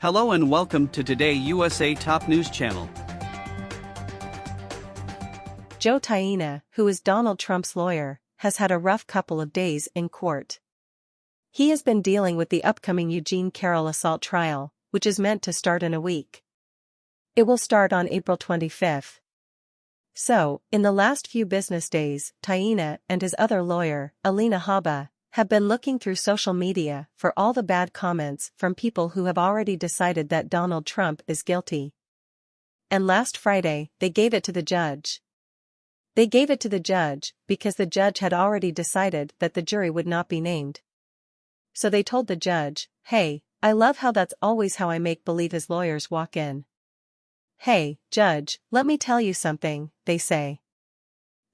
Hello and welcome to Today USA Top News Channel. Joe Tacopina, who is Donald Trump's lawyer, has had a rough couple of days in court. He has been dealing with the upcoming Carroll assault trial, which is meant to start in a week. It will start on April 25th. So, in the last few business days, Tacopina and his other lawyer, Alina Habba, have been looking through social media for all the bad comments from people who have already decided that Donald Trump is guilty. And last Friday, they gave it to the judge. They gave it to the judge because the judge had already decided that the jury would not be named. So they told the judge, "Hey, I love how that's always how I make believe his lawyers walk in. Hey, judge, let me tell you something," they say.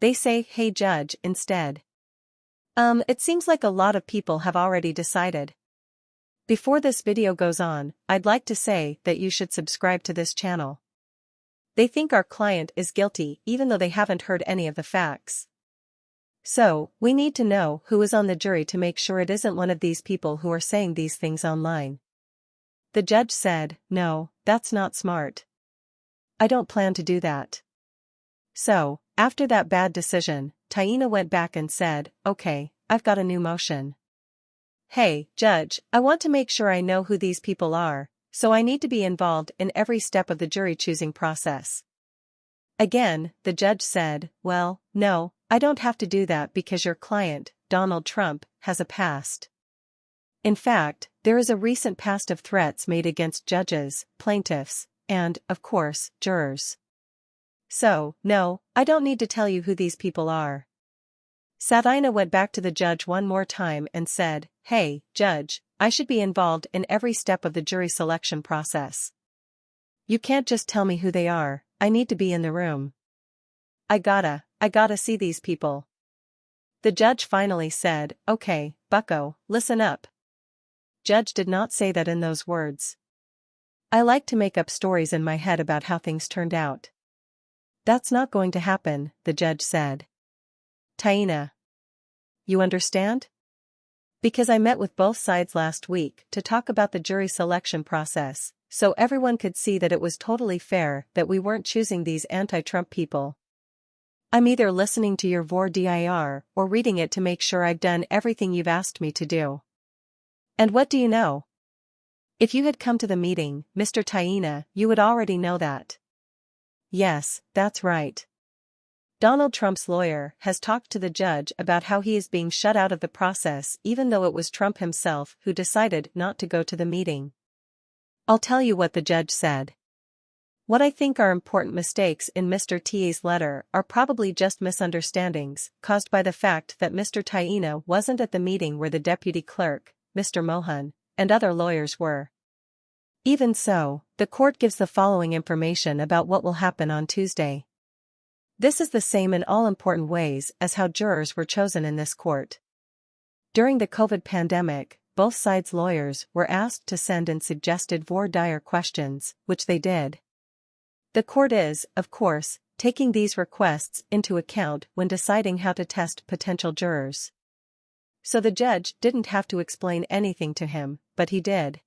They say, "Hey judge," instead. It seems like a lot of people have already decided. Before this video goes on, I'd like to say that you should subscribe to this channel. They think our client is guilty even though they haven't heard any of the facts. So, we need to know who is on the jury to make sure it isn't one of these people who are saying these things online. The judge said, "No, that's not smart. I don't plan to do that." So, after that bad decision, Tacopina went back and said, "Okay, I've got a new motion. Hey, judge, I want to make sure I know who these people are, so I need to be involved in every step of the jury choosing process." Again, the judge said, "Well, no, I don't have to do that because your client, Donald Trump, has a past. In fact, there is a recent past of threats made against judges, plaintiffs, and, of course, jurors. So, no, I don't need to tell you who these people are." Tacopina went back to the judge one more time and said, "Hey, judge, I should be involved in every step of the jury selection process. You can't just tell me who they are, I need to be in the room. I gotta see these people." The judge finally said, "Okay, bucko, listen up." Judge did not say that in those words. I like to make up stories in my head about how things turned out. That's not going to happen, the judge said. Tacopina. You understand? Because I met with both sides last week to talk about the jury selection process, so everyone could see that it was totally fair that we weren't choosing these anti-Trump people. I'm either listening to your voir dire or reading it to make sure I've done everything you've asked me to do. And what do you know? If you had come to the meeting, Mr. Tacopina, you would already know that. Yes, that's right. Donald Trump's lawyer has talked to the judge about how he is being shut out of the process even though it was Trump himself who decided not to go to the meeting. I'll tell you what the judge said. What I think are important mistakes in Mr. Ta's letter are probably just misunderstandings caused by the fact that Mr. Tacopina wasn't at the meeting where the deputy clerk, Mr. Mohan, and other lawyers were. Even so, the court gives the following information about what will happen on Tuesday. This is the same in all important ways as how jurors were chosen in this court. During the COVID pandemic, both sides' lawyers were asked to send in suggested voir dire questions, which they did. The court is, of course, taking these requests into account when deciding how to test potential jurors. So the judge didn't have to explain anything to him, but he did.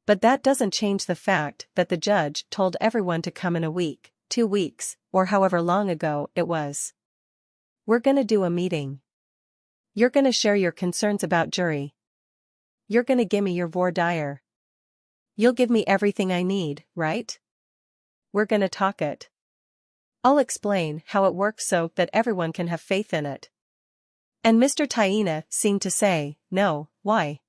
But that doesn't change the fact that the judge told everyone to come in a week, 2 weeks, or however long ago it was. We're gonna do a meeting. You're gonna share your concerns about jury. You're gonna give me your voir dire. You'll give me everything I need, right? We're gonna talk it. I'll explain how it works so that everyone can have faith in it." And Mr. Tacopina seemed to say, "No, why?